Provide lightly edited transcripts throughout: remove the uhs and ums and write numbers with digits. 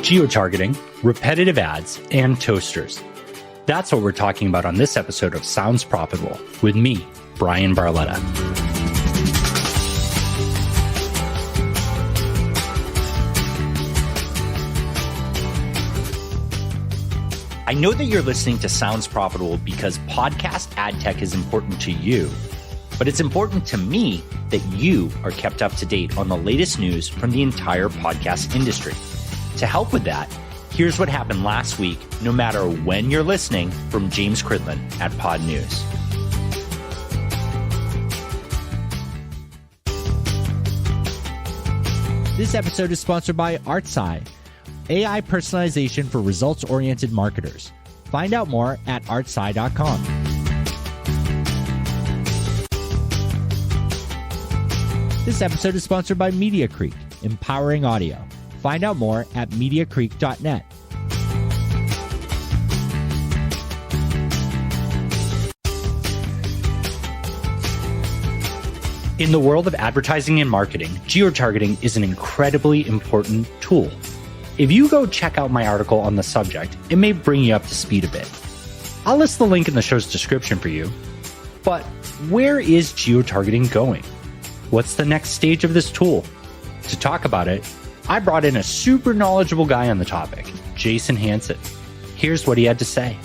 geotargeting, repetitive ads, and toasters. That's what we're talking about on this episode of Sounds Profitable with me, Brian Barletta. I know that you're listening to Sounds Profitable because podcast ad tech is important to you, but it's important to me that you are kept up to date on the latest news from the entire podcast industry. To help with that, here's what happened last week, no matter when you're listening, from James Cridland at Pod News. This episode is sponsored by Artsci, AI personalization for results-oriented marketers. Find out more at artsci.com. This episode is sponsored by Media Creek, empowering audio. Find out more at MediaCreek.net. In the world of advertising and marketing, geotargeting is an incredibly important tool. If you go check out my article on the subject, it may bring you up to speed a bit. I'll list the link in the show's description for you. But where is geotargeting going? What's the next stage of this tool? To talk about it, I brought in a super knowledgeable guy on the topic, Jason Hanson. Here's what he had to say.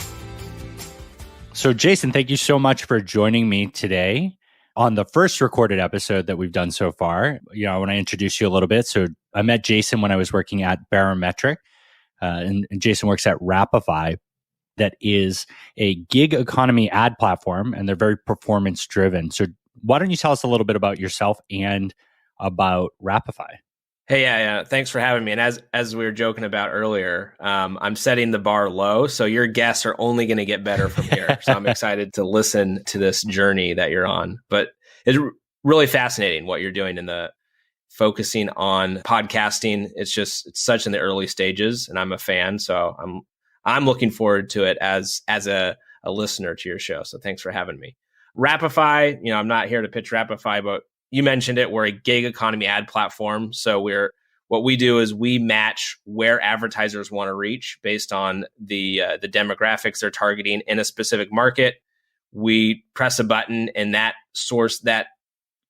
So Jason, thank you so much for joining me today on the first recorded episode that we've done so far. You know, I want to introduce you a little bit. So I met Jason when I was working at Barometric, and Jason works at Wrapify. That is a gig economy ad platform, and they're very performance driven. So why don't you tell us a little bit about yourself and about Wrapify? Hey, yeah. Thanks for having me. And as we were joking about earlier, I'm setting the bar low, so your guests are only going to get better from here. So I'm excited to listen to this journey that you're on. But it's really fascinating what you're doing in the focusing on podcasting. It's such in the early stages, and I'm a fan, so I'm looking forward to it as a listener to your show. So thanks for having me. Wrapify, I'm not here to pitch Wrapify, but you mentioned it. We're a gig economy ad platform. So what we do is we match where advertisers want to reach based on the demographics they're targeting in a specific market. We press a button, and that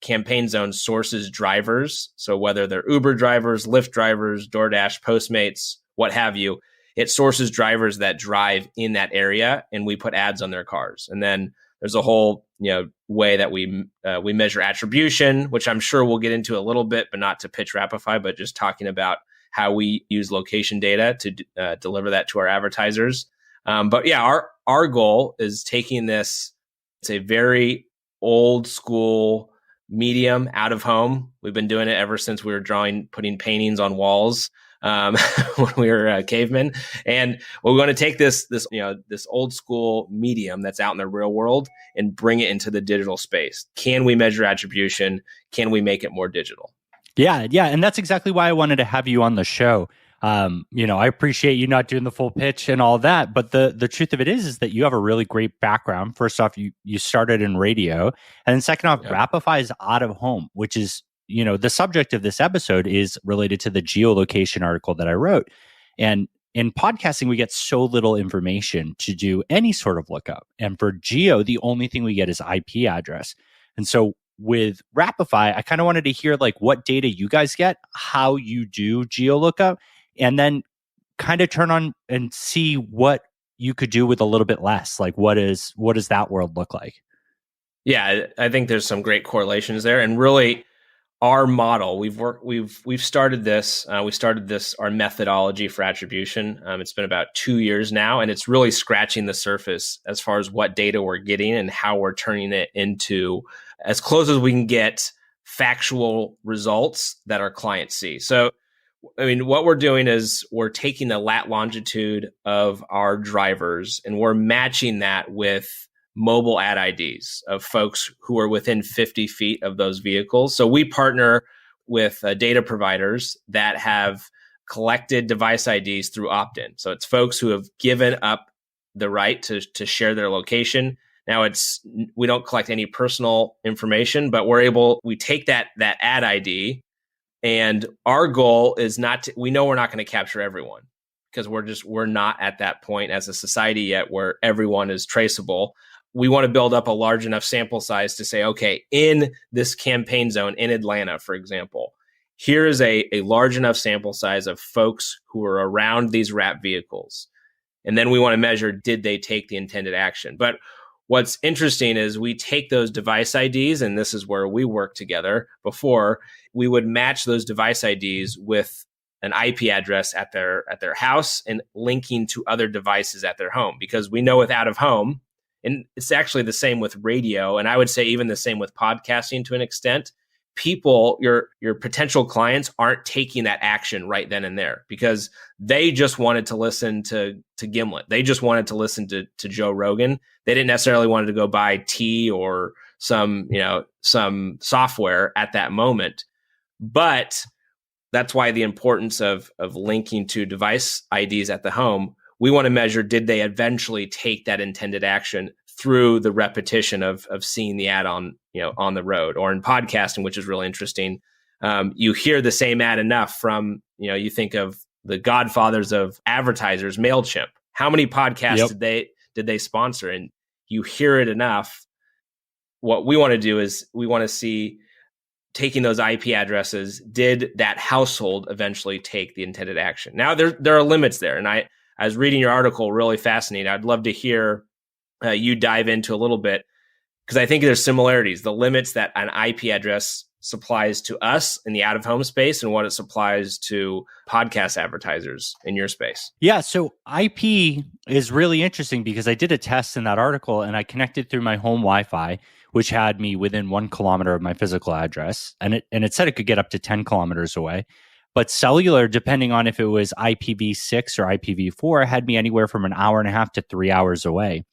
campaign zone sources drivers. So whether they're Uber drivers, Lyft drivers, DoorDash, Postmates, what have you, it sources drivers that drive in that area, and we put ads on their cars. And then there's a whole way that we measure attribution, which I'm sure we'll get into a little bit, but not to pitch Wrapify, but just talking about how we use location data to deliver that to our advertisers. But yeah, our goal is taking this. It's a very old school medium, out of home. We've been doing it ever since we were putting paintings on walls when we were cavemen. And we're going to take this old school medium that's out in the real world and bring it into the digital space. Can we measure attribution? Can we make it more digital? Yeah. And that's exactly why I wanted to have you on the show. I appreciate you not doing the full pitch and all that, but the truth of it is that you have a really great background. First off, you started in radio, and then second off, Wrapify is out of home, which is, the subject of this episode is related to the geolocation article that I wrote. And in podcasting, we get so little information to do any sort of lookup. And for geo, the only thing we get is IP address. And so with Wrapify, I kind of wanted to hear what data you guys get, how you do geo lookup, and then kind of turn on and see what you could do with a little bit less. What does that world look like? Yeah, I think there's some great correlations there. And really, our model, we've started this. Our methodology for attribution. It's been about 2 years now, and it's really scratching the surface as far as what data we're getting and how we're turning it into as close as we can get factual results that our clients see. So, what we're doing is we're taking the lat longitude of our drivers, and we're matching that with mobile ad IDs of folks who are within 50 feet of those vehicles. So we partner with data providers that have collected device IDs through opt-in. So it's folks who have given up the right to share their location. Now we don't collect any personal information, but we take that ad ID, and our goal is we know we're not going to capture everyone. because we're not at that point as a society yet where everyone is traceable. We want to build up a large enough sample size to say, okay, in this campaign zone in Atlanta, for example, here is a large enough sample size of folks who are around these wrap vehicles. And then we want to measure, did they take the intended action? But what's interesting is we take those device IDs, and this is where we work together before, we would match those device IDs with an IP address at their house and linking to other devices at their home. Because we know with out of home, and it's actually the same with radio, and I would say even the same with podcasting to an extent, people, your potential clients aren't taking that action right then and there because they just wanted to listen to Gimlet. They just wanted to listen to Joe Rogan. They didn't necessarily want to go buy tea or some software at that moment. But that's why the importance of linking to device IDs at the home. We want to measure, did they eventually take that intended action through the repetition of seeing the ad on the road, or in podcasting, which is really interesting. You hear the same ad enough from, you think of the godfathers of advertisers, MailChimp. How many podcasts did they sponsor? And you hear it enough. What we want to do is we want to see, taking those IP addresses, did that household eventually take the intended action? Now there are limits there. And I was reading your article, really fascinating. I'd love to hear you dive into a little bit, because I think there's similarities, the limits that an IP address supplies to us in the out-of-home space and what it supplies to podcast advertisers in your space. Yeah, so IP is really interesting because I did a test in that article and I connected through my home Wi-Fi, which had me within 1 kilometer of my physical address. And it said it could get up to 10 kilometers away. But cellular, depending on if it was IPv6 or IPv4, had me anywhere from an hour and a half to 3 hours away.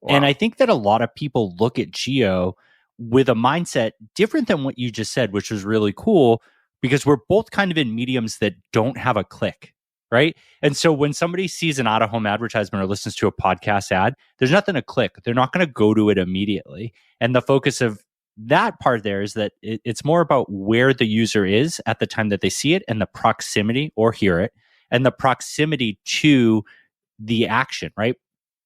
Wow. And I think that a lot of people look at geo with a mindset different than what you just said, which was really cool because we're both kind of in mediums that don't have a click, right? And so when somebody sees an out-of-home advertisement or listens to a podcast ad, there's nothing to click. They're not going to go to it immediately. And the focus of that part there is that it's more about where the user is at the time that they see it and the proximity or hear it and the proximity to the action, right?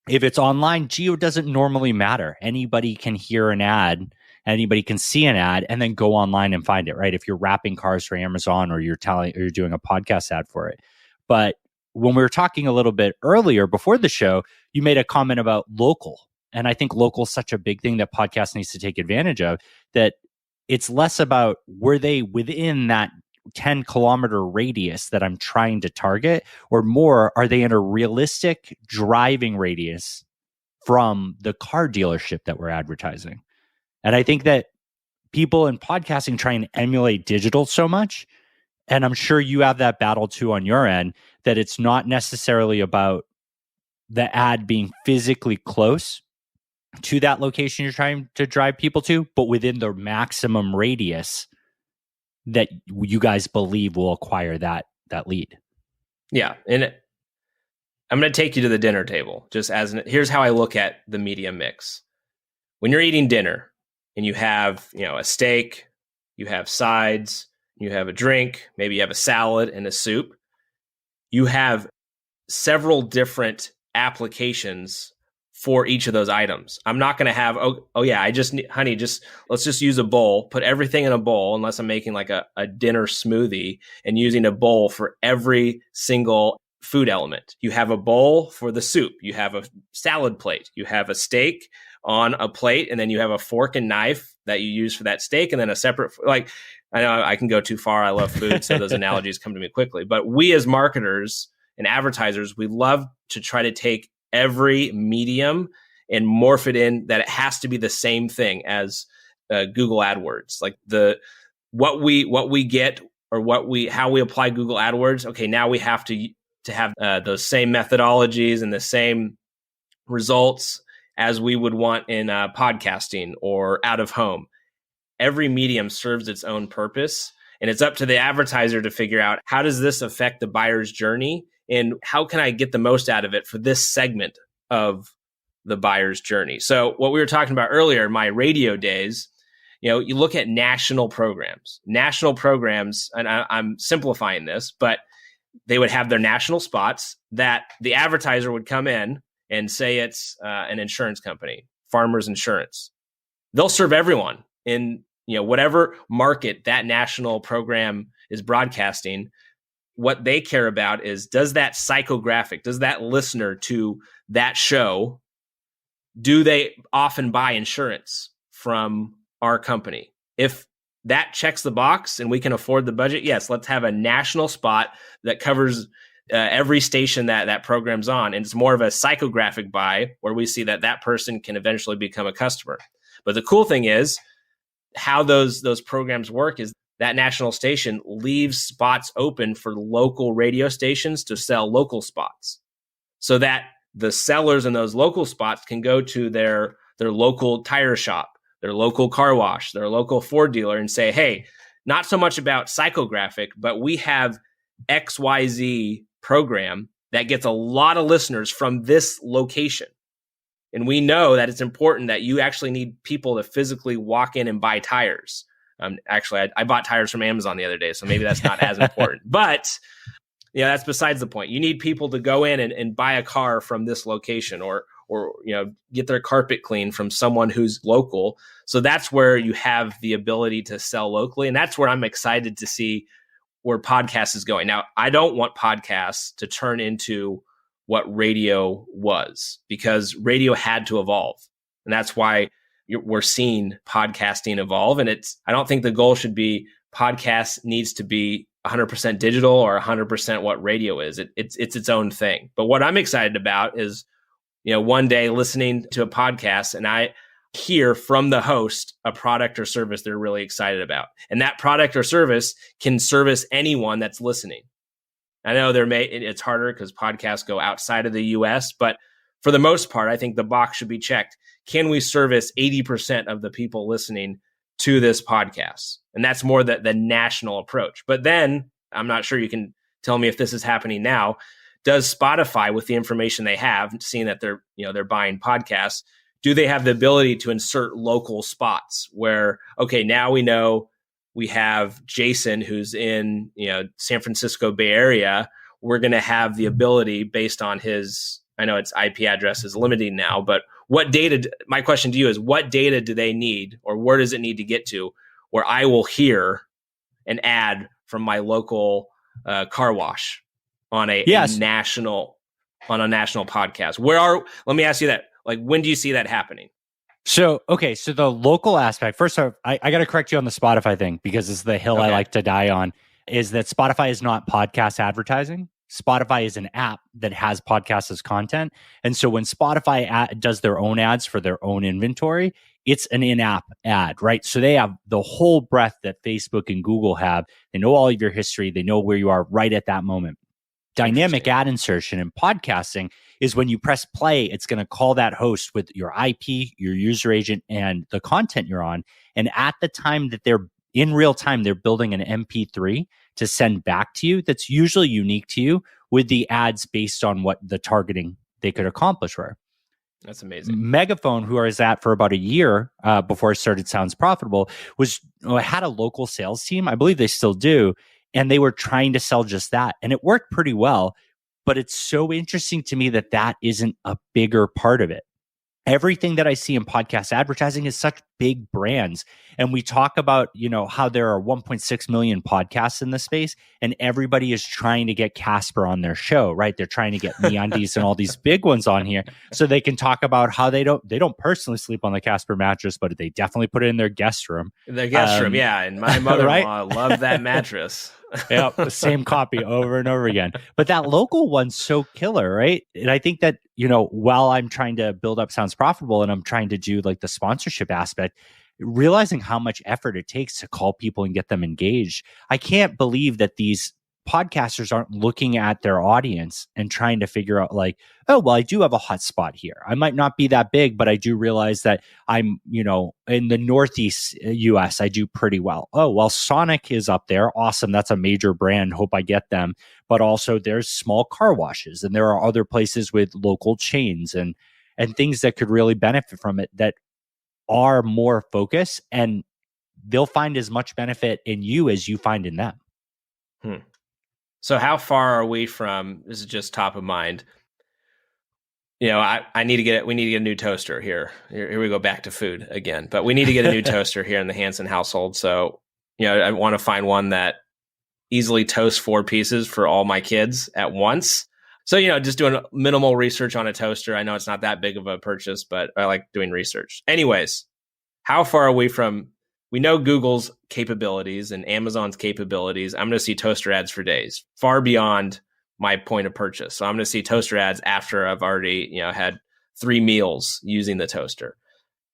If it's online, geo doesn't normally matter. Anybody can hear an ad, anybody can see an ad, and then go online and find it, right? If you're wrapping cars for Amazon or you're doing a podcast ad for it. But when we were talking a little bit earlier before the show, you made a comment about local. And I think local is such a big thing that podcast needs to take advantage of, that it's less about were they within that 10-kilometer radius that I'm trying to target, or more, are they in a realistic driving radius from the car dealership that we're advertising? And I think that people in podcasting try and emulate digital so much, and I'm sure you have that battle too on your end, that it's not necessarily about the ad being physically close to that location you're trying to drive people to, but within the maximum radius that you guys believe will acquire that lead. Yeah. And I'm going to take you to the dinner table. Here's how I look at the media mix. When you're eating dinner and you have, a steak, you have sides, you have a drink, maybe you have a salad and a soup, you have several different applications for each of those items. I'm not going to have, let's just use a bowl, put everything in a bowl, unless I'm making like a dinner smoothie and using a bowl for every single food element. You have a bowl for the soup. You have a salad plate. You have a steak on a plate, and then you have a fork and knife that you use for that steak, and then a separate, I know I can go too far. I love food, so those analogies come to me quickly. But we as marketers and advertisers, we love to try to take every medium and morph it in that it has to be the same thing as Google AdWords. Like what we get or how we apply Google AdWords. Okay, now we have to have those same methodologies and the same results as we would want in podcasting or out of home. Every medium serves its own purpose, and it's up to the advertiser to figure out, how does this affect the buyer's journey, and how can I get the most out of it for this segment of the buyer's journey? So what we were talking about earlier, my radio days, you look at national programs, and I'm simplifying this, but they would have their national spots that the advertiser would come in and say it's an insurance company, Farmers Insurance. They'll serve everyone in whatever market that national program is broadcasting. What they care about is, does that psychographic, does that listener to that show, do they often buy insurance from our company? If that checks the box and we can afford the budget, yes, let's have a national spot that covers every station that program's on. And it's more of a psychographic buy where we see that person can eventually become a customer. But the cool thing is how those programs work is that national station leaves spots open for local radio stations to sell local spots, so that the sellers in those local spots can go to their local tire shop, their local car wash, their local Ford dealer and say, hey, not so much about psychographic, but we have XYZ program that gets a lot of listeners from this location. And we know that it's important that you actually need people to physically walk in and buy tires. Actually, I bought tires from Amazon the other day, so maybe that's not as important. But that's besides the point. You need people to go in and buy a car from this location, or get their carpet cleaned from someone who's local. So that's where you have the ability to sell locally, and that's where I'm excited to see where podcast is going. Now, I don't want podcasts to turn into what radio was, because radio had to evolve, and that's why we're seeing podcasting evolve. And I don't think the goal should be podcast needs to be 100% digital or 100% what radio is. It's its own thing. But what I'm excited about is, one day listening to a podcast and I hear from the host a product or service they're really excited about. And that product or service can service anyone that's listening. I know it's harder because podcasts go outside of the US, but for the most part, I think the box should be checked. Can we service 80% of the people listening to this podcast? And that's more the national approach. But then I'm not sure, you can tell me if this is happening now. Does Spotify, with the information they have, seeing that they're buying podcasts, do they have the ability to insert local spots where, okay, now we know we have Jason who's in San Francisco Bay Area. We're going to have the ability, based on his, I know its IP address is limiting now, but what data, my question to you is, what data do they need, or where does it need to get to where I will hear an ad from my local car wash on a national podcast? Let me ask you that. Like, when do you see that happening? So the local aspect, first off, I got to correct you on the Spotify thing, because it's the hill I like to die on, is that Spotify is not podcast advertising. Spotify is an app that has podcasts as content. And so when Spotify does their own ads for their own inventory, it's an in-app ad, right? So they have the whole breadth that Facebook and Google have. They know all of your history. They know where you are right at that moment. Dynamic ad insertion in podcasting is when you press play, it's going to call that host with your IP, your user agent, and the content you're on. And at the time that they're in real time, they're building an MP3 to send back to you that's usually unique to you, with the ads based on what the targeting they could accomplish were. That's amazing. Megaphone, who I was at for about a year before I started Sounds Profitable, had a local sales team. I believe they still do. And they were trying to sell just that. And it worked pretty well. But it's so interesting to me that isn't a bigger part of it. Everything that I see in podcast advertising is such big brands. And we talk about, how there are 1.6 million podcasts in this space, and everybody is trying to get Casper on their show, right? They're trying to get MeUndies and all these big ones on here so they can talk about how they don't personally sleep on the Casper mattress, but they definitely put it in their guest room. Their guest room, yeah. And my mother-in-law loved that mattress. Yeah, the same copy over and over again. But that local one's so killer, right? And I think that, while I'm trying to build up Sounds Profitable and I'm trying to do like the sponsorship aspect, realizing how much effort it takes to call people and get them engaged. I can't believe that these podcasters aren't looking at their audience and trying to figure out like, oh, well, I do have a hot spot here. I might not be that big, but I do realize that I'm, in the Northeast US, I do pretty well. Oh, well, Sonic is up there. Awesome. That's a major brand. Hope I get them. But also there's small car washes, and there are other places with local chains and things that could really benefit from it that are more focused, and they'll find as much benefit in you as you find in them. So how far are we from, this is just top of mind, we need to get a new toaster here. Here we go back to food again, but we need to get a new toaster here in the Hanson household. So, I want to find one that easily toasts 4 pieces for all my kids at once. So, just doing minimal research on a toaster. I know it's not that big of a purchase, but I like doing research. Anyways, how far are we from, we know Google's capabilities and Amazon's capabilities. I'm going to see toaster ads for days, far beyond my point of purchase. So I'm going to see toaster ads after I've already, had 3 meals using the toaster.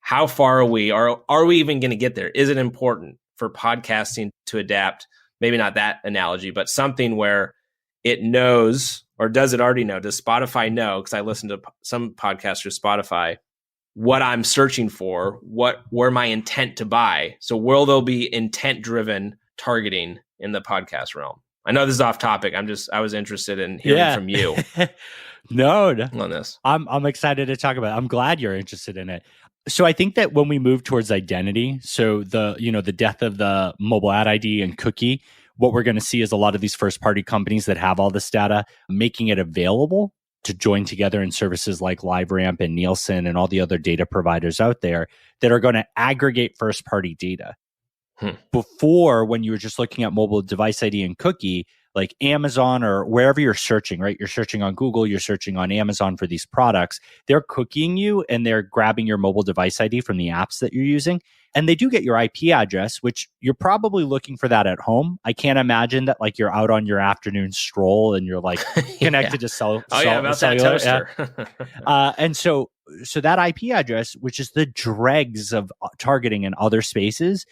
How far are we? Are we even going to get there? Is it important for podcasting to adapt? Maybe not that analogy, but something where it knows, or does it already know? Does Spotify know? Because I listen to some podcasters, Spotify, what I'm searching for, where my intent to buy. So will there be intent-driven targeting in the podcast realm? I know this is off topic. I was interested in hearing from you. No, on this. I'm excited to talk about it. I'm glad you're interested in it. So I think that when we move towards identity, so the death of the mobile ad ID and cookie, what we're going to see is a lot of these first party companies that have all this data making it available to join together in services like LiveRamp and Nielsen and all the other data providers out there that are going to aggregate first party data. Before, when you were just looking at mobile device ID and cookie, like Amazon or wherever you're searching, right? You're searching on Google, you're searching on Amazon for these products. They're cookieing you and they're grabbing your mobile device ID from the apps that you're using. And they do get your IP address, which you're probably looking for that at home. I can't imagine that like you're out on your afternoon stroll and you're like connected to cellular. That toaster. And so that IP address, which is the dregs of targeting in other spaces,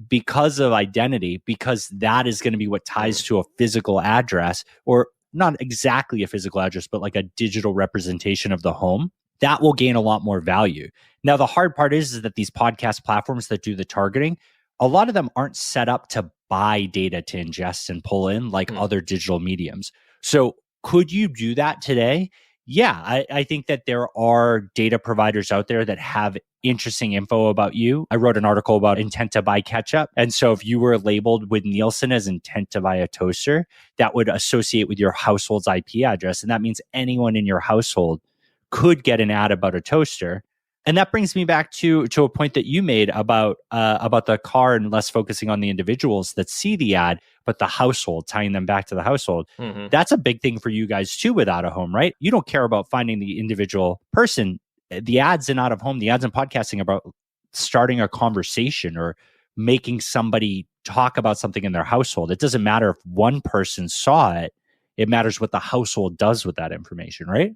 because of identity, because that is going to be what ties to a physical address, or not exactly a physical address, but like a digital representation of the home, that will gain a lot more value. Now, the hard part is that these podcast platforms that do the targeting, a lot of them aren't set up to buy data to ingest and pull in like other digital mediums. So could you do that today? Yeah, I think that there are data providers out there that have interesting info about you. I wrote an article about intent to buy ketchup. And so if you were labeled with Nielsen as intent to buy a toaster, that would associate with your household's IP address. And that means anyone in your household could get an ad about a toaster. And that brings me back to a point that you made about the car and less focusing on the individuals that see the ad, but the household, tying them back to the household. Mm-hmm. That's a big thing for you guys too with out of home, right? You don't care about finding the individual person. The ads in out of home, the ads in podcasting about starting a conversation or making somebody talk about something in their household. It doesn't matter if one person saw it. It matters what the household does with that information, right?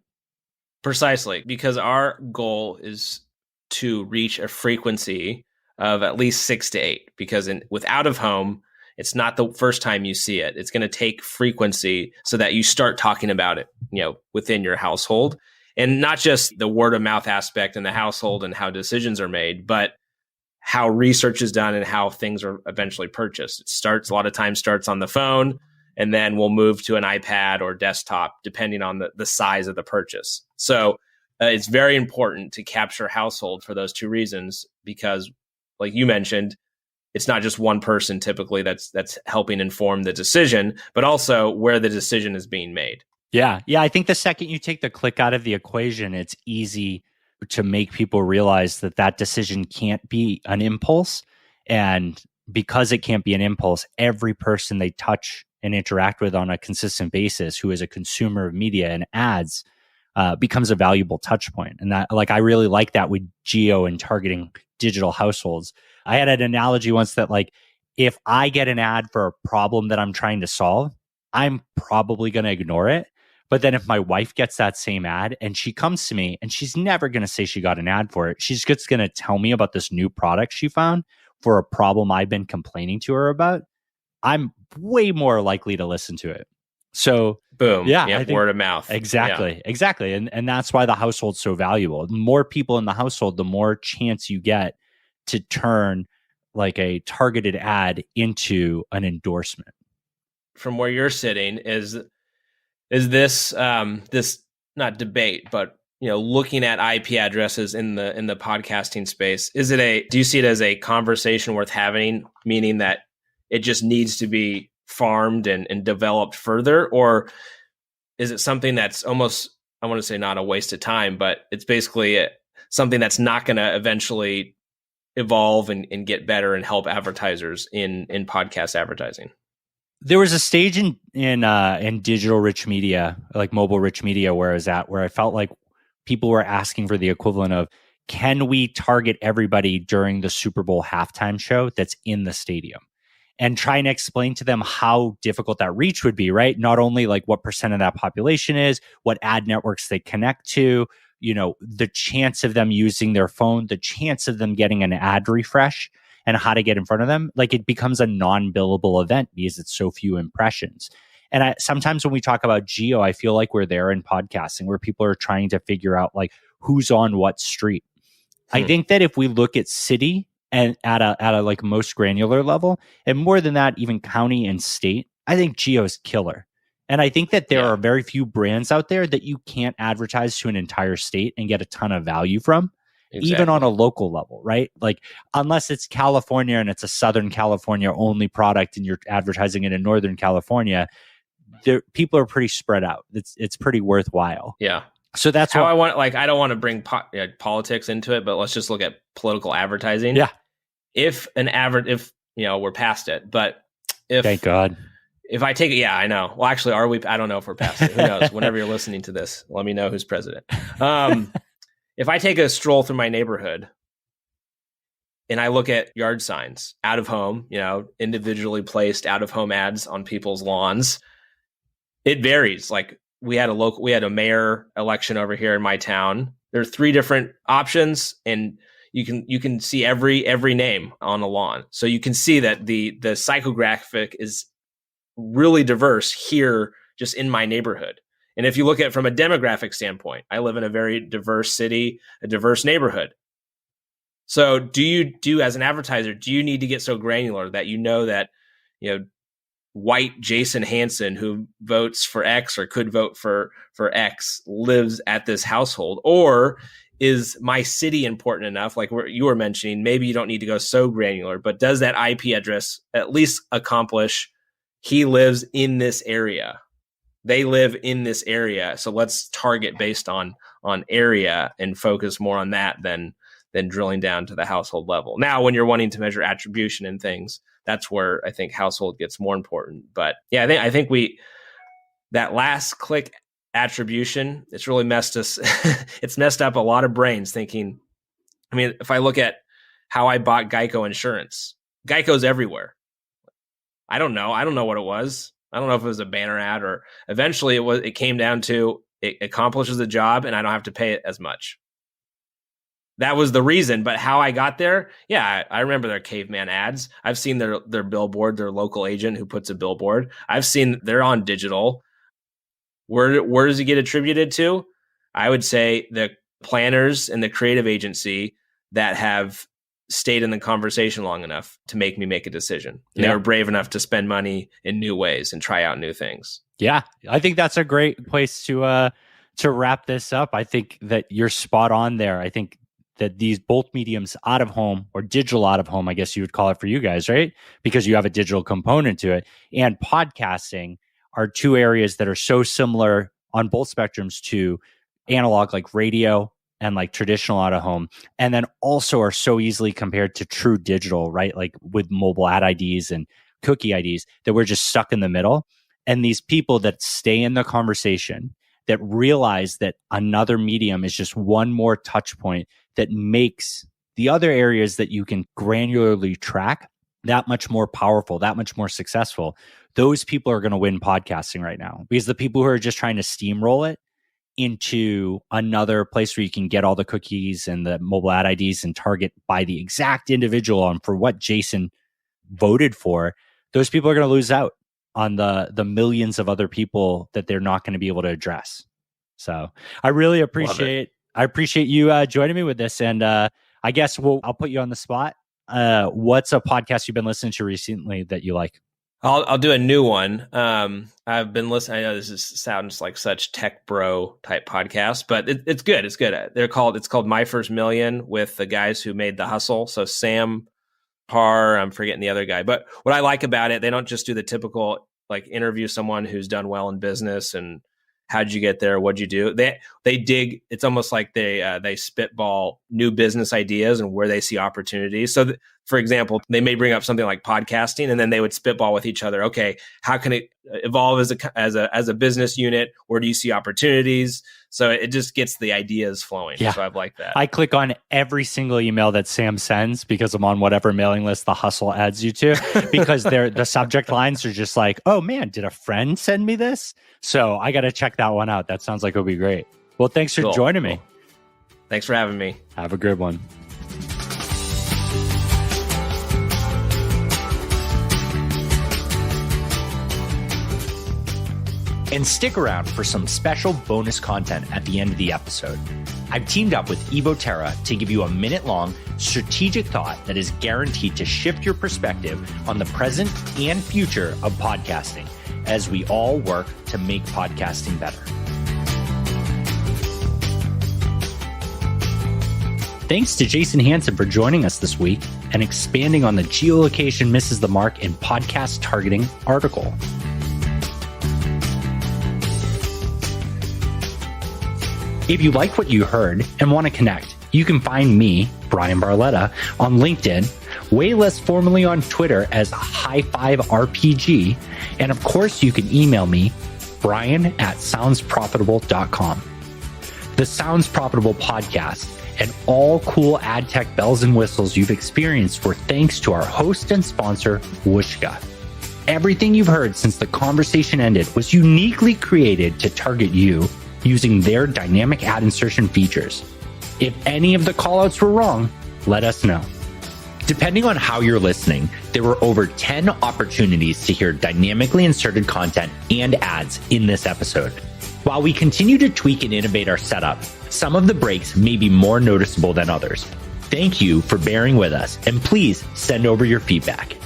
Precisely, because our goal is to reach a frequency of at least 6 to 8, because with out of home, it's not the first time you see it. It's going to take frequency so that you start talking about it, within your household, and not just the word of mouth aspect in the household and how decisions are made, but how research is done and how things are eventually purchased. A lot of times starts on the phone, and then we'll move to an iPad or desktop, depending on the size of the purchase. So it's very important to capture household for those 2 reasons, because like you mentioned, it's not just one person typically that's helping inform the decision, but also where the decision is being made. Yeah. I think the second you take the click out of the equation, it's easy to make people realize that decision can't be an impulse. And because it can't be an impulse, every person they touch and interact with on a consistent basis who is a consumer of media and ads becomes a valuable touch point. And that, I really like that with geo and targeting digital households. I had an analogy once that if I get an ad for a problem that I'm trying to solve, I'm probably going to ignore it. But then if my wife gets that same ad and she comes to me and she's never going to say she got an ad for it, she's just going to tell me about this new product she found for a problem I've been complaining to her about, I'm way more likely to listen to it. So boom. Yeah. I think, word of mouth. Exactly. And that's why the household's so valuable. The more people in the household, the more chance you get to turn like a targeted ad into an endorsement. From where you're sitting, is this this not debate, but looking at IP addresses in the podcasting space, do you see it as a conversation worth having, meaning that it just needs to be farmed and developed further? Or is it something that's almost, I want to say not a waste of time, but it's basically something that's not going to eventually evolve and get better and help advertisers in podcast advertising? There was a stage in digital rich media, like mobile rich media, where I was at, where I felt like people were asking for the equivalent of, can we target everybody during the Super Bowl halftime show that's in the stadium? And trying to explain to them how difficult that reach would be, right? Not only like what percent of that population is, what ad networks they connect to, the chance of them using their phone, the chance of them getting an ad refresh, and how to get in front of them. Like, it becomes a non-billable event because it's so few impressions. And sometimes when we talk about geo, I feel like we're there in podcasting where people are trying to figure out like who's on what street. I think that if we look at city and at a like most granular level, and more than that, even county and state, I think geo is killer. And I think that there are very few brands out there that you can't advertise to an entire state and get a ton of value from, even on a local level, right? Like, unless it's California and it's a Southern California only product and you're advertising it in Northern California, people are pretty spread out. It's pretty worthwhile. Yeah. So that's how I want, like, I don't want to bring politics into it, but let's just look at political advertising. Yeah. If we're past it, but thank God. If I take it, yeah, I know. Well, actually, are we? I don't know if we're past it. Who knows? Whenever you're listening to this, let me know who's president. If I take a stroll through my neighborhood and I look at yard signs, out of home, individually placed out of home ads on people's lawns, it varies. Like, we had a mayor election over here in my town. There are 3 different options, and you can see every name on the lawn. So you can see that the psychographic is really diverse here just in my neighborhood. And if you look at it from a demographic standpoint, I live in a very diverse city, a diverse neighborhood. So do you as an advertiser, do you need to get so granular that that, white Jason Hanson, who votes for X or could vote for X, lives at this household? Or is my city important enough, like you were mentioning, maybe you don't need to go so granular, but does that IP address at least accomplish he lives in this area? They live in this area. So let's target based on area and focus more on that than drilling down to the household level. Now, when you're wanting to measure attribution and things, that's where I think household gets more important. But yeah, I think that last click attribution, it's really messed us. It's messed up a lot of brains thinking. I mean, if I look at how I bought Geico insurance, Geico's everywhere. I don't know what it was. I don't know if it was a banner ad, or eventually it came down to it accomplishes the job and I don't have to pay it as much. That was the reason. But how I got there, yeah, I remember their caveman ads. I've seen their billboard, their local agent who puts a billboard. I've seen they're on digital. Where does it get attributed to? I would say the planners and the creative agency that have stayed in the conversation long enough to make me make a decision. They were brave enough to spend money in new ways and try out new things. Yeah, I think that's a great place to wrap this up. I think that you're spot on there. I think that these both mediums, out of home or digital out of home, I guess you would call it for you guys, right? Because you have a digital component to it, and podcasting are 2 areas that are so similar on both spectrums to analog, like radio, and like traditional out of home, and then also are so easily compared to true digital, right? Like with mobile ad IDs and cookie IDs, that we're just stuck in the middle. And these people that stay in the conversation, that realize that another medium is just one more touch point that makes the other areas that you can granularly track that much more powerful, that much more successful, those people are going to win podcasting right now. Because the people who are just trying to steamroll it into another place where you can get all the cookies and the mobile ad IDs and target by the exact individual and for what Jason voted for, those people are going to lose out on the millions of other people that they're not going to be able to address. So I really appreciate you joining me with this. And I guess I'll put you on the spot. What's a podcast you've been listening to recently that you like? I'll do a new one. I've been listening. I know sounds like such tech bro type podcast, but it's good. It's good. It's called My First Million, with the guys who made The Hustle. So Sam I'm forgetting the other guy. But what I like about it, they don't just do the typical like interview someone who's done well in business and how'd you get there? What'd you do? They dig. It's almost like they spitball new business ideas and where they see opportunities. So, for example, they may bring up something like podcasting, and then they would spitball with each other. Okay, how can it evolve as a business unit? Where do you see opportunities? So it just gets the ideas flowing. Yeah. So I like that. I click on every single email that Sam sends because I'm on whatever mailing list the hustle adds you to, because the subject lines are just like, oh man, did a friend send me this? So I got to check that one out. That sounds like it'll be great. Well, thanks for joining me. Thanks for having me. Have a good one. And stick around for some special bonus content at the end of the episode. I've teamed up with Evoterra to give you a minute-long strategic thought that is guaranteed to shift your perspective on the present and future of podcasting as we all work to make podcasting better. Thanks to Jason Hanson for joining us this week and expanding on the Geolocation Misses the Mark in Podcast Targeting article. If you like what you heard and want to connect, you can find me, Brian Barletta, on LinkedIn, way less formally on Twitter as High5RPG, and of course you can email me, brian@soundsprofitable.com. The Sounds Profitable podcast and all cool ad tech bells and whistles you've experienced were thanks to our host and sponsor, Whooshka. Everything you've heard since the conversation ended was uniquely created to target you using their dynamic ad insertion features. If any of the callouts were wrong, let us know. Depending on how you're listening, there were over 10 opportunities to hear dynamically inserted content and ads in this episode. While we continue to tweak and innovate our setup, some of the breaks may be more noticeable than others. Thank you for bearing with us, and please send over your feedback.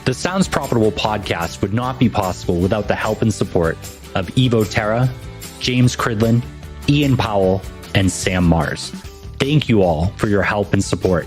The Sounds Profitable podcast would not be possible without the help and support of Evoterra, James Cridlin, Ian Powell, and Sam Mars. Thank you all for your help and support.